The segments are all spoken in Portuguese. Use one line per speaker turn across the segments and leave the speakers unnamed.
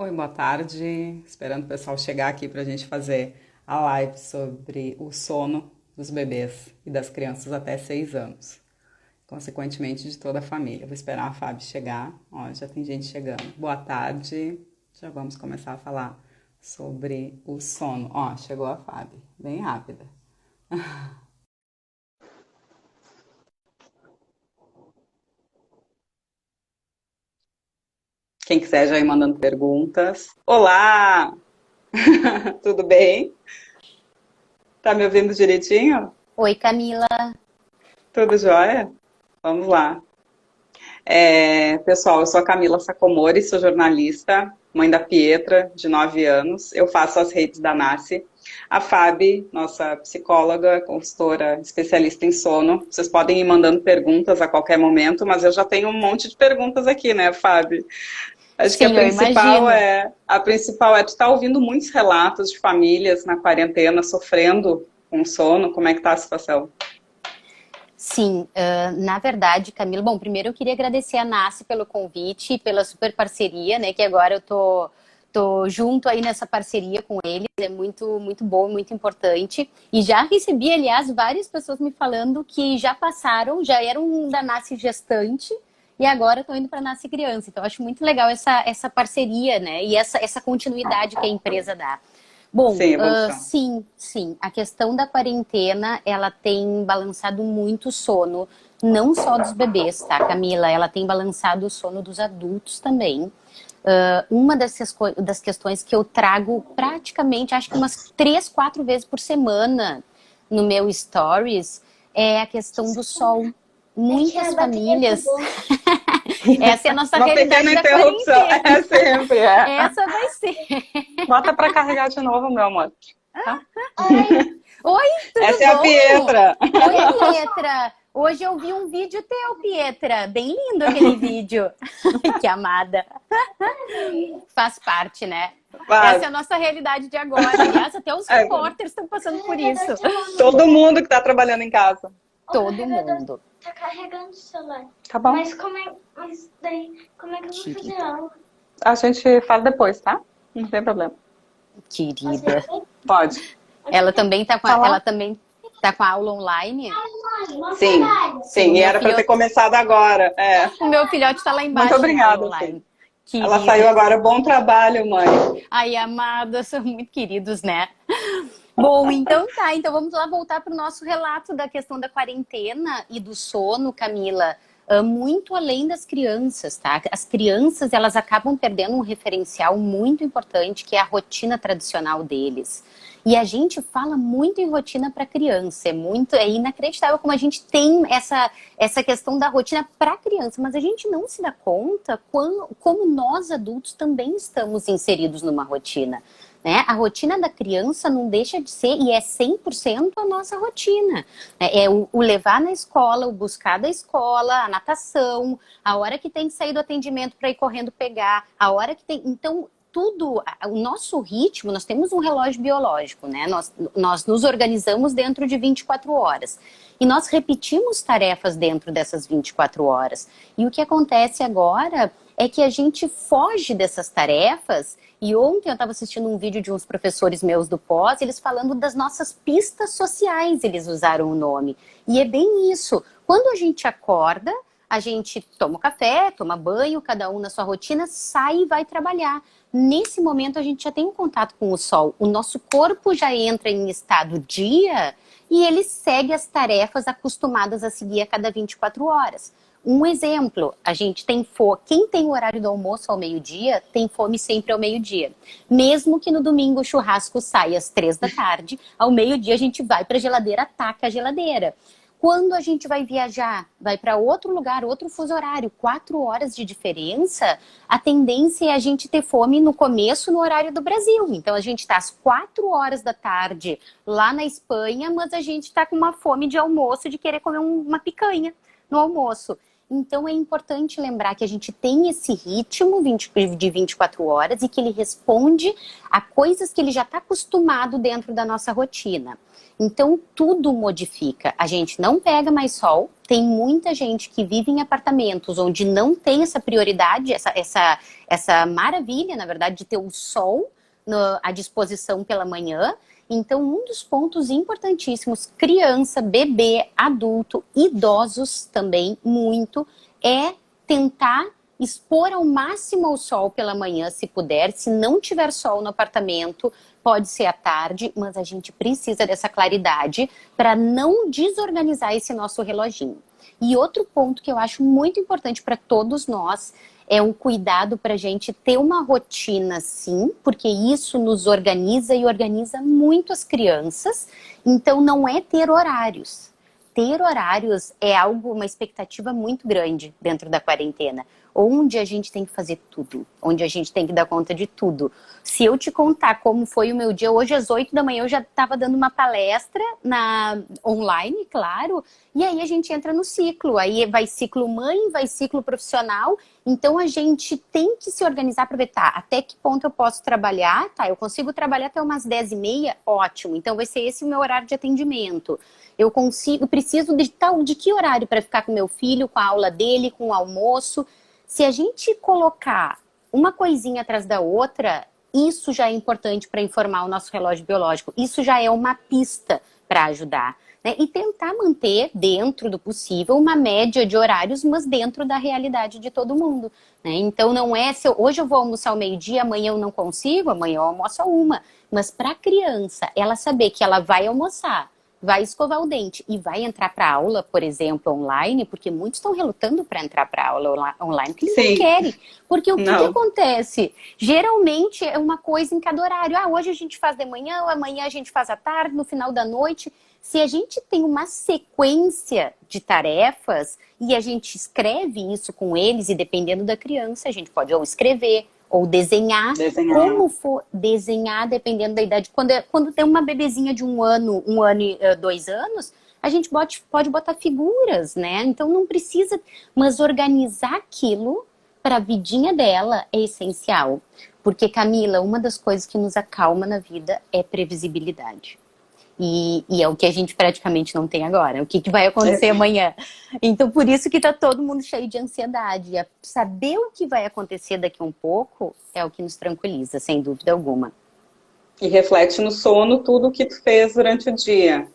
Oi, boa tarde. Esperando o pessoal chegar aqui para a gente fazer a live sobre o sono dos bebês e das crianças até 6 anos, consequentemente de toda a família. Vou esperar a Fábio chegar. Ó, já tem gente chegando. Boa tarde. Já vamos começar a falar sobre o sono. Ó, chegou a Fábio, bem rápida. Quem quiser já ir mandando perguntas. Olá! Tudo bem? Tá me ouvindo direitinho?
Oi, Camila.
Tudo jóia? Vamos lá. Pessoal, eu sou a Camila Sacomori, sou jornalista, mãe da Pietra, de 9 anos. Eu faço as redes da NASCE. A Fabi, nossa psicóloga, consultora, especialista em sono. Vocês podem ir mandando perguntas a qualquer momento, mas eu já tenho um monte de perguntas aqui, né, Fabi? Acho que
Sim, eu imagino.
a principal é, tu tá ouvindo muitos relatos de famílias na quarentena sofrendo com sono. Como é que tá a situação?
Sim, na verdade, Camila, bom, primeiro eu queria agradecer a Nasce pelo convite e pela super parceria, né, que agora eu tô junto aí nessa parceria com eles, é muito bom, muito importante. E já recebi, aliás, várias pessoas me falando que já passaram, já eram da Nasce gestante e agora estão indo para Nasce criança. Então, eu acho muito legal essa parceria, né, e essa continuidade que a empresa dá. Bom,
Sim, evolução.
sim. A questão da quarentena, ela tem balançado muito o sono, não só dos bebês, tá, Camila? Ela tem balançado o sono dos adultos também. Uma das questões que eu trago praticamente, acho que umas 3, 4 vezes por semana no meu stories, é a questão do sol. Muitas famílias. Essa é a nossa
Uma
realidade
pequena
da
interrupção,
quarentena.
é sempre, é.
Essa vai ser.
Bota para carregar de novo, meu amor. Tá?
Oi,
Essa
tudo
é a
bom?
Pietra.
Oi, Pietra. Hoje eu vi um vídeo teu, Pietra. Bem lindo aquele vídeo. Que amada. Faz parte, né? Essa é a
Mas,
nossa realidade de agora. Aliás, até os
é,
repórteres estão passando por isso.
todo mundo que está trabalhando em casa.
O
Todo
carregador
mundo.
tá carregando o celular.
Tá bom.
Como é que eu vou fazer
Querida.
aula?
A gente fala depois, tá? Não tem problema.
Querida.
Pode.
Ela
Falar?
também tá com a aula online.
Sim,
Sim,
sim. E era para ter começado agora. É.
o meu filhote tá lá
Muito
embaixo em aula
obrigada, sim.
online.
Ela
Querido.
saiu agora. Bom trabalho, mãe.
Ai, amados, são muito queridos, né? Bom, então tá. Então vamos lá voltar para o nosso relato da questão da quarentena e do sono, Camila. Muito além das crianças, tá? As crianças, elas acabam perdendo um referencial muito importante, que é a rotina tradicional deles. E a gente fala muito em rotina para criança, é inacreditável como a gente tem essa questão da rotina para criança, mas a gente não se dá conta como nós adultos também estamos inseridos numa rotina. Né? A rotina da criança não deixa de ser, e é 100% a nossa rotina. É o levar na escola, o buscar da escola, a natação, a hora que tem que sair do atendimento para ir correndo pegar, a hora que tem. Então, tudo, o nosso ritmo, nós temos um relógio biológico, né? Nós nos organizamos dentro de 24 horas. E nós repetimos tarefas dentro dessas 24 horas. E o que acontece agora é que a gente foge dessas tarefas. E ontem eu estava assistindo um vídeo de uns professores meus do pós, eles falando das nossas pistas sociais, eles usaram o nome. E é bem isso. Quando a gente acorda, a gente toma o café, toma banho, cada um na sua rotina, sai e vai trabalhar. Nesse momento a gente já tem um contato com o sol. O nosso corpo já entra em estado dia e ele segue as tarefas acostumadas a seguir a cada 24 horas. Um exemplo, a gente tem fome. Quem tem o horário do almoço ao meio-dia, tem fome sempre ao meio-dia. Mesmo que no domingo o churrasco saia às 3 da tarde, ao meio-dia a gente vai para a geladeira, ataca a geladeira. Quando a gente vai viajar, vai para outro lugar, outro fuso horário, 4 horas de diferença, a tendência é a gente ter fome no começo, no horário do Brasil. Então a gente está às 4 horas da tarde lá na Espanha, mas a gente está com uma fome de almoço, de querer comer uma picanha no almoço. Então é importante lembrar que a gente tem esse ritmo de 24 horas e que ele responde a coisas que ele já está acostumado dentro da nossa rotina. Então tudo modifica. A gente não pega mais sol, tem muita gente que vive em apartamentos onde não tem essa prioridade, essa maravilha, na verdade, de ter o sol à disposição pela manhã. Então, um dos pontos importantíssimos, criança, bebê, adulto, idosos também, muito, é tentar expor ao máximo ao sol pela manhã, se puder. Se não tiver sol no apartamento, pode ser à tarde, mas a gente precisa dessa claridade para não desorganizar esse nosso reloginho. E outro ponto que eu acho muito importante para todos nós é o cuidado para a gente ter uma rotina, sim, porque isso nos organiza e organiza muito as crianças. Então, não é ter horários. Ter horários é algo, uma expectativa muito grande dentro da quarentena, onde a gente tem que fazer tudo, onde a gente tem que dar conta de tudo. Se eu te contar como foi o meu dia, hoje às 8 da manhã eu já estava dando uma palestra online, claro, e aí a gente entra no ciclo, aí vai ciclo mãe, vai ciclo profissional, então a gente tem que se organizar para ver, tá, até que ponto eu posso trabalhar, tá, eu consigo trabalhar até umas 10h30, ótimo, então vai ser esse o meu horário de atendimento. Eu preciso de que horário para ficar com meu filho, com a aula dele, com o almoço. Se a gente colocar uma coisinha atrás da outra, isso já é importante para informar o nosso relógio biológico. Isso já é uma pista para ajudar, né? E tentar manter, dentro do possível, uma média de horários, mas dentro da realidade de todo mundo, né? Então não é se hoje eu vou almoçar ao meio-dia, amanhã eu não consigo, amanhã eu almoço a 1. Mas para a criança, ela saber que ela vai almoçar, vai escovar o dente e vai entrar para aula, por exemplo, online, porque muitos estão relutando para entrar para aula online, porque eles não querem. Porque o que acontece? Geralmente é uma coisa em cada horário. Ah, hoje a gente faz de manhã, amanhã a gente faz à tarde, no final da noite. Se a gente tem uma sequência de tarefas e a gente escreve isso com eles, e dependendo da criança, a gente pode ou escrever, ou desenhar, como for desenhar, dependendo da idade. Quando tem uma bebezinha de 1 ano, 2 anos, a gente pode botar figuras, né? Então não precisa, mas organizar aquilo para a vidinha dela é essencial. Porque, Camila, uma das coisas que nos acalma na vida é previsibilidade. E é o que a gente praticamente não tem agora. O que vai acontecer amanhã? Então, por isso que tá todo mundo cheio de ansiedade. E saber o que vai acontecer daqui a um pouco é o que nos tranquiliza, sem dúvida alguma.
E reflete no sono tudo o que tu fez durante o dia,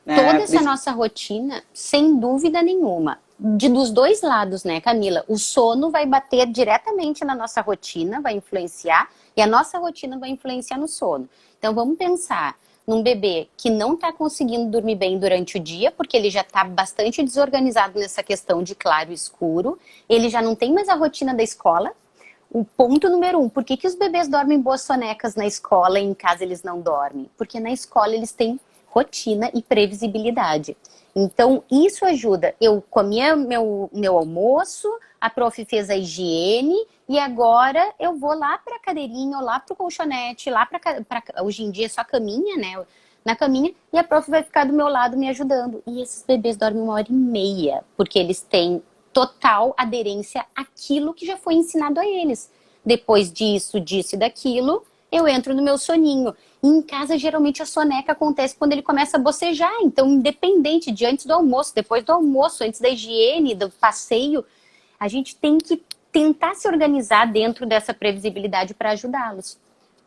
né?
Toda essa nossa rotina, sem dúvida nenhuma, dos dois lados, né, Camila? O sono vai bater diretamente na nossa rotina, vai influenciar, e a nossa rotina vai influenciar no sono. Então, vamos pensar num bebê que não está conseguindo dormir bem durante o dia, porque ele já está bastante desorganizado nessa questão de claro e escuro, ele já não tem mais a rotina da escola. O ponto número 1, por que os bebês dormem boas sonecas na escola e em casa eles não dormem? Porque na escola eles têm rotina e previsibilidade. Então, isso ajuda. Eu comia meu almoço, a prof fez a higiene, e agora eu vou lá para a cadeirinha, ou lá para o colchonete, lá hoje em dia é só caminha, né? Na caminha, e a prof vai ficar do meu lado me ajudando. E esses bebês dormem 1h30, porque eles têm total aderência àquilo que já foi ensinado a eles. Depois disso e daquilo, eu entro no meu soninho. E em casa, geralmente, a soneca acontece quando ele começa a bocejar. Então, independente de antes do almoço, depois do almoço, antes da higiene, do passeio, a gente tem que tentar se organizar dentro dessa previsibilidade para ajudá-los.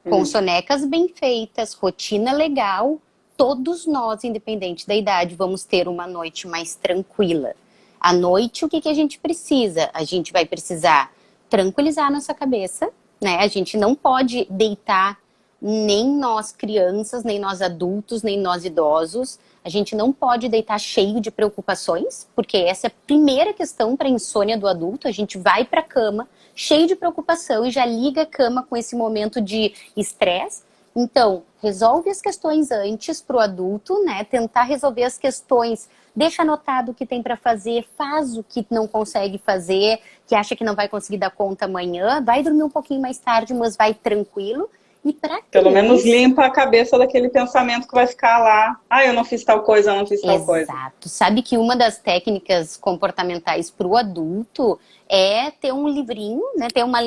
Com sonecas bem feitas, rotina legal, todos nós, independente da idade, vamos ter uma noite mais tranquila. À noite, o que a gente precisa? A gente vai precisar tranquilizar a nossa cabeça, né? A gente não pode deitar, nem nós crianças, nem nós adultos, nem nós idosos. A gente não pode deitar cheio de preocupações, porque essa é a primeira questão para a insônia do adulto. A gente vai para a cama cheio de preocupação e já liga a cama com esse momento de estresse. Então, resolve as questões antes para o adulto, né? Tentar resolver as questões, deixa anotado o que tem para fazer, faz o que não consegue fazer, que acha que não vai conseguir dar conta amanhã, vai dormir um pouquinho mais tarde, mas vai tranquilo. E pelo
menos limpa a cabeça daquele pensamento que vai ficar lá. Ah, eu não fiz tal coisa, eu não fiz tal coisa.
Exato. Sabe que uma das técnicas comportamentais para o adulto é ter um livrinho, né? Ter uma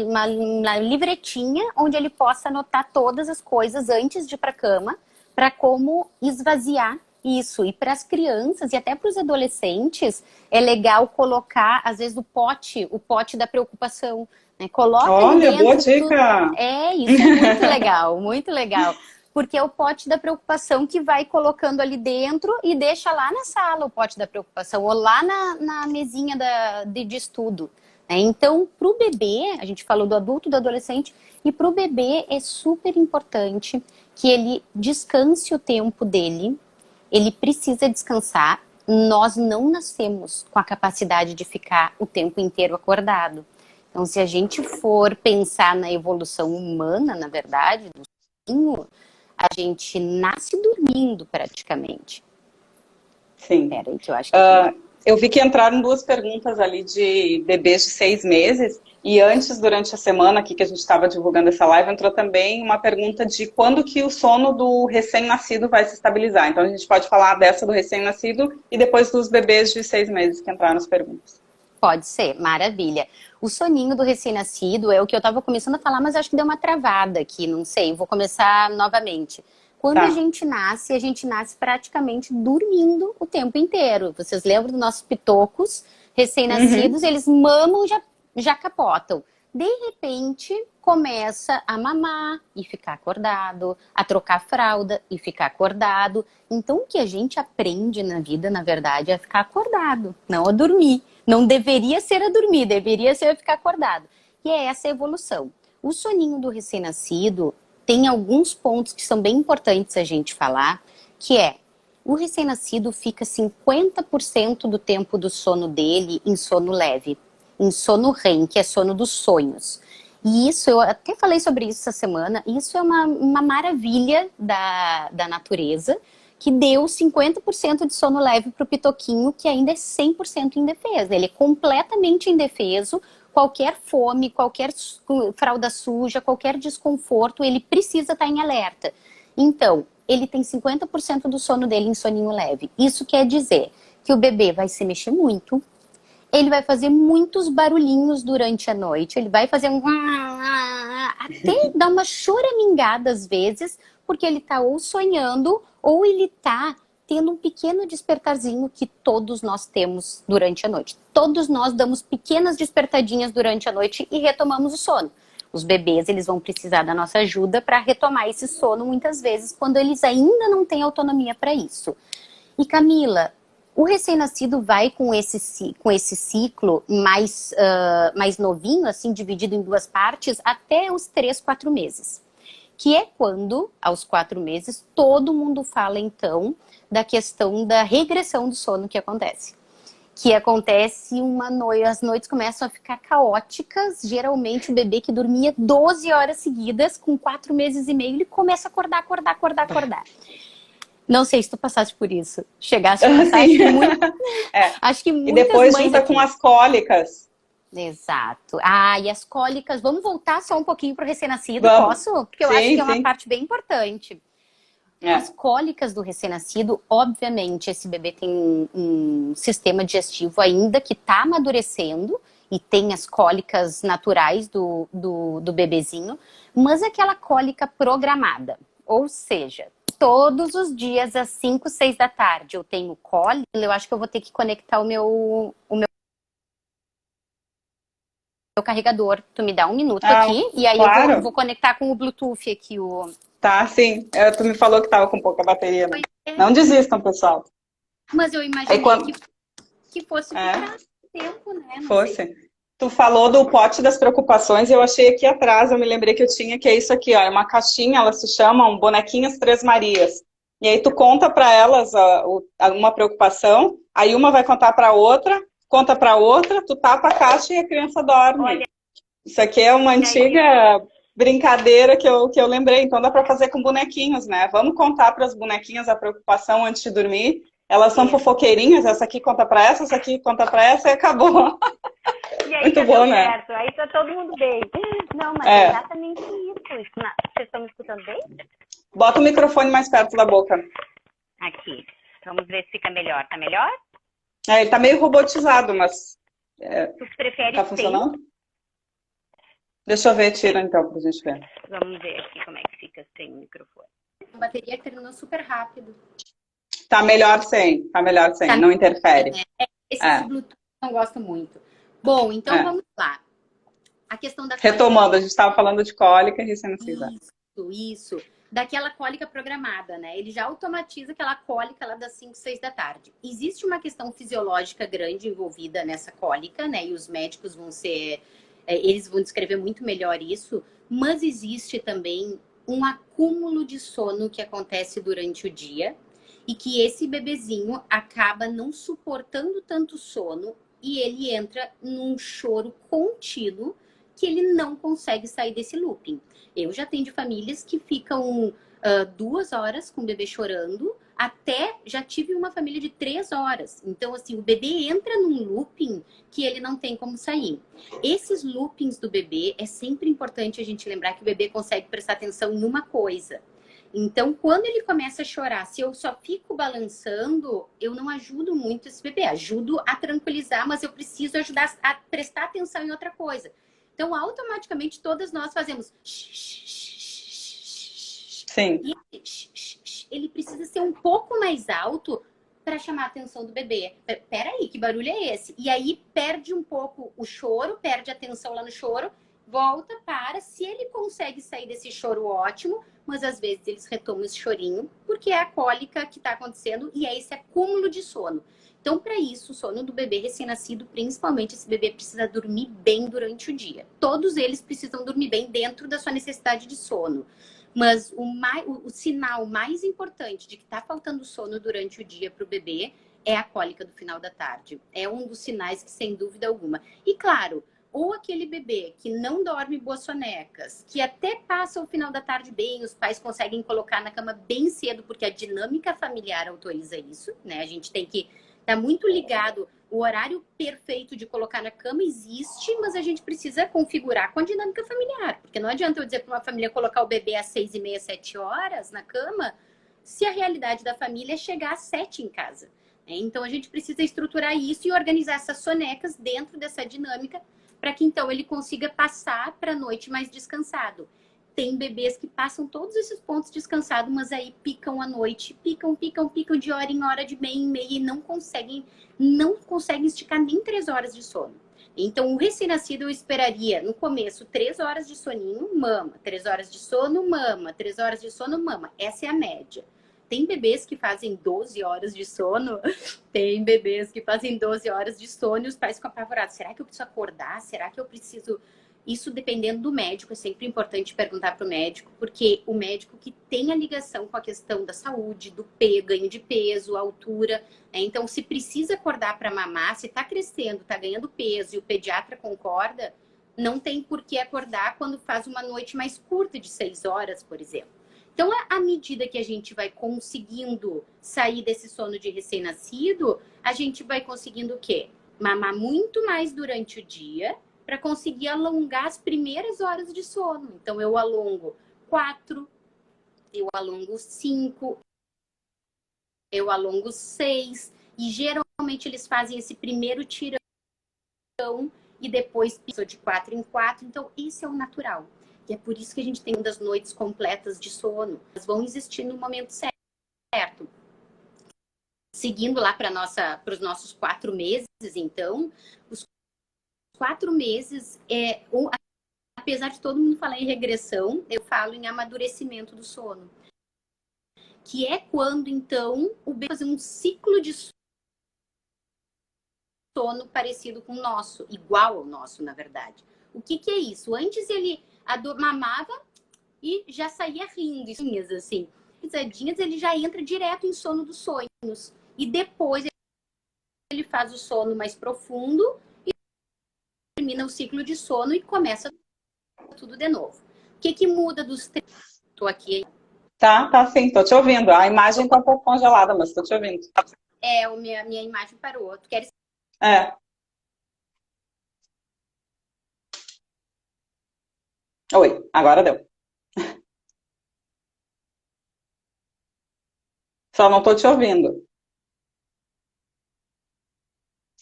livretinha onde ele possa anotar todas as coisas antes de ir para a cama, para como esvaziar Isso, e para as crianças e até para os adolescentes, é legal colocar, às vezes, o pote da preocupação, né? Coloca ali
Olha, boa
dentro tudo.
dica!
Isso é muito legal, muito legal. Porque é o pote da preocupação que vai colocando ali dentro e deixa lá na sala o pote da preocupação, ou lá na mesinha de estudo, né? Então, para o bebê, a gente falou do adulto, do adolescente, e para o bebê é super importante que ele descanse o tempo dele. Ele precisa descansar. Nós não nascemos com a capacidade de ficar o tempo inteiro acordado. Então, se a gente for pensar na evolução humana, na verdade, do soninho, a gente nasce dormindo praticamente.
Sim.
Peraí, que eu acho que
Eu vi que entraram duas perguntas ali de bebês de 6 meses. E antes, durante a semana aqui que a gente estava divulgando essa live, entrou também uma pergunta de quando que o sono do recém-nascido vai se estabilizar. Então a gente pode falar dessa do recém-nascido e depois dos bebês de 6 meses que entraram nas perguntas.
Pode ser, maravilha. O soninho do recém-nascido é o que eu estava começando a falar, mas acho que deu uma travada aqui, não sei, vou começar novamente. Quando
Tá.
a gente nasce praticamente dormindo o tempo inteiro. Vocês lembram dos nossos pitocos recém-nascidos? Eles mamam, já capotam. De repente, começa a mamar e ficar acordado, a trocar fralda e ficar acordado. Então, o que a gente aprende na vida, na verdade, é ficar acordado, não a dormir. Não deveria ser a dormir, deveria ser a ficar acordado. E é essa a evolução. O soninho do recém-nascido tem alguns pontos que são bem importantes a gente falar, que é, o recém-nascido fica 50% do tempo do sono dele em sono leve, em sono REM, que é sono dos sonhos. E isso, eu até falei sobre isso essa semana, isso é uma maravilha da natureza, que deu 50% de sono leve para o pitoquinho, que ainda é 100% indefeso. Ele é completamente indefeso, qualquer fome, qualquer fralda suja, qualquer desconforto, ele precisa estar em alerta. Então, ele tem 50% do sono dele em soninho leve. Isso quer dizer que o bebê vai se mexer muito, ele vai fazer muitos barulhinhos durante a noite, ele vai fazer até dar uma choramingada às vezes, porque ele tá ou sonhando ou ele tá tendo um pequeno despertarzinho que todos nós temos durante a noite. Todos nós damos pequenas despertadinhas durante a noite e retomamos o sono. Os bebês, eles vão precisar da nossa ajuda para retomar esse sono muitas vezes quando eles ainda não têm autonomia para isso. E Camila, o recém-nascido vai com esse ciclo mais novinho, assim, dividido em duas partes, até os 3, 4 meses. Que é quando, aos 4 meses, todo mundo fala, então, da questão da regressão do sono que acontece. Que acontece as noites começam a ficar caóticas. Geralmente o bebê que dormia 12 horas seguidas, com 4 meses e meio, ele começa a acordar. Não sei se tu passaste por isso. Chegaste a passar, acho que
E
muitas
depois
mães
junta
aqui.
com as cólicas.
Exato. E as cólicas, vamos voltar só um pouquinho para o recém-nascido,
Vamos.
posso? Porque eu acho que é uma
Sim.
parte bem importante. As cólicas do recém-nascido, obviamente, esse bebê tem um sistema digestivo ainda que está amadurecendo e tem as cólicas naturais do bebezinho, mas aquela cólica programada. Ou seja, todos os dias às 5, 6 da tarde eu tenho cólica, eu acho que eu vou ter que conectar o meu carregador. Tu me dá um minuto aqui e aí
claro.
eu vou conectar com o Bluetooth aqui
Tá, sim. Tu me falou que tava com pouca bateria, né? Não desistam, pessoal.
Mas eu imaginei que fosse ficar tempo, né? Não
fosse.
sei.
Tu falou do pote das preocupações, eu achei aqui atrás, eu me lembrei que eu tinha, que é isso aqui, ó, é uma caixinha, elas se chamam Bonequinhas Três Marias. E aí tu conta para elas uma preocupação, aí uma vai contar para outra, conta para outra, tu tapa a caixa e a criança dorme. Olha, isso aqui é uma antiga brincadeira que eu lembrei, então dá para fazer com bonequinhos, né? Vamos contar para as bonequinhas a preocupação antes de dormir. Elas são fofoqueirinhas, essa aqui conta para essa aqui conta para essa e acabou.
E aí
muito bom, né?
Certo. Aí tá todo mundo bem. Não, mas é exatamente isso. Vocês estão me escutando bem?
Bota o microfone mais perto da boca.
Aqui. Vamos ver se fica melhor. Tá melhor?
Ele tá meio robotizado, mas...
Tu prefere
tá funcionando? Deixa eu ver, tira então, pra gente ver.
Vamos ver aqui como é que fica sem o microfone. A bateria terminou super rápido.
Tá melhor sem,
Tá
não
melhor,
interfere.
né? Esses de
É,
Bluetooth eu não gosto muito. Bom, então
é.
vamos lá. A questão da cólica.
Retomando, a gente estava falando de cólica e recém-nascida.
Isso. Daquela cólica programada, né? Ele já automatiza aquela cólica lá das 5, 6 da tarde. Existe uma questão fisiológica grande envolvida nessa cólica, né? E os médicos vão ser. Eles vão descrever muito melhor isso, mas existe também um acúmulo de sono que acontece durante o dia e que esse bebezinho acaba não suportando tanto sono e ele entra num choro contínuo que ele não consegue sair desse looping. Eu já atendi famílias que ficam 2 horas com o bebê chorando, até já tive uma família de 3 horas. Então, assim, o bebê entra num looping que ele não tem como sair. Esses loopings do bebê, é sempre importante a gente lembrar que o bebê consegue prestar atenção em uma coisa. Então, quando ele começa a chorar, se eu só fico balançando, eu não ajudo muito esse bebê. Ajudo a tranquilizar, mas eu preciso ajudar a prestar atenção em outra coisa. Então, automaticamente, todas nós fazemos.
Sim.
E ele precisa ser um pouco mais alto para chamar a atenção do bebê. Peraí, que barulho é esse? E aí perde um pouco o choro, perde a atenção lá no choro, volta para. Se ele consegue sair desse choro, ótimo, mas às vezes eles retomam esse chorinho, porque é a cólica que está acontecendo e é esse acúmulo de sono. Então, para isso, o sono do bebê recém-nascido, principalmente esse bebê precisa dormir bem durante o dia. Todos eles precisam dormir bem dentro da sua necessidade de sono. Mas o sinal mais importante de que está faltando sono durante o dia para o bebê é a cólica do final da tarde. É um dos sinais que, sem dúvida alguma. E claro, ou aquele bebê que não dorme boas sonecas, que até passa o final da tarde bem, os pais conseguem colocar na cama bem cedo, porque a dinâmica familiar autoriza isso, né? A gente tem que estar muito ligado. O horário perfeito de colocar na cama existe, mas a gente precisa configurar com a dinâmica familiar. Porque não adianta eu dizer para uma família colocar o bebê às 6h30, 7 horas na cama, se a realidade da família é chegar às 7 em casa. Então a gente precisa estruturar isso e organizar essas sonecas dentro dessa dinâmica para que então ele consiga passar para a noite mais descansado. Tem bebês que passam todos esses pontos descansados, mas aí picam à noite, picam de hora em hora, de meia em meia, e não conseguem esticar nem 3 horas de sono. Então, o recém-nascido eu esperaria, no começo, 3 horas de soninho, mama. 3 horas de sono, mama. 3 horas de sono, mama. Essa é a média. Tem bebês que fazem 12 horas de sono, tem bebês que fazem 12 horas de sono e os pais ficam apavorados. Será que eu preciso acordar? Será que eu preciso... Isso dependendo do médico, é sempre importante perguntar para o médico, porque o médico que tem a ligação com a questão da saúde, do ganho de peso, altura, né? Então, se precisa acordar para mamar, se está crescendo, está ganhando peso e o pediatra concorda, não tem por que acordar quando faz uma noite mais curta de 6 horas, por exemplo. Então, à medida que a gente vai conseguindo sair desse sono de recém-nascido, a gente vai conseguindo o quê? Mamar muito mais durante o dia, para conseguir alongar as primeiras horas de sono. Então, eu alongo 4, eu alongo 5, eu alongo 6. E geralmente eles fazem esse primeiro tirão e depois pisam de 4 em 4. Então, esse é o natural. E é por isso que a gente tem das noites completas de sono. Elas vão existir no momento certo. Seguindo lá para os nossos 4 meses, então, os 4 meses apesar de todo mundo falar em regressão, eu falo em amadurecimento do sono. Que é quando, então, o bebê fazer um ciclo de sono parecido com o nosso, igual ao nosso, na verdade. O que é isso? Antes ele mamava e já saía rindo, assim. Risadinhas, ele já entra direto em sono dos sonhos. E depois ele faz o sono mais profundo e termina o ciclo de sono e começa tudo de novo. O que muda dos 3? Estou aqui.
Tá sim, tô te ouvindo. A imagem tá um pouco congelada, mas tô te ouvindo.
Minha imagem parou. Tu queres?
É. Oi, agora deu. Só não tô te ouvindo.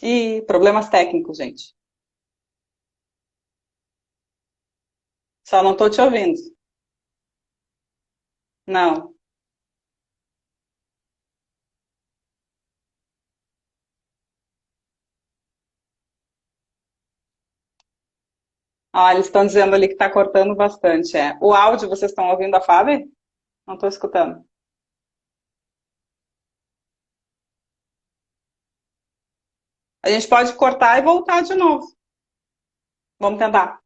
Ih, problemas técnicos, gente. Só não tô te ouvindo. Não. Ah, eles estão dizendo ali que está cortando bastante. É. O áudio, vocês estão ouvindo a Fábio? Não estou escutando. A gente pode cortar e voltar de novo. Vamos tentar.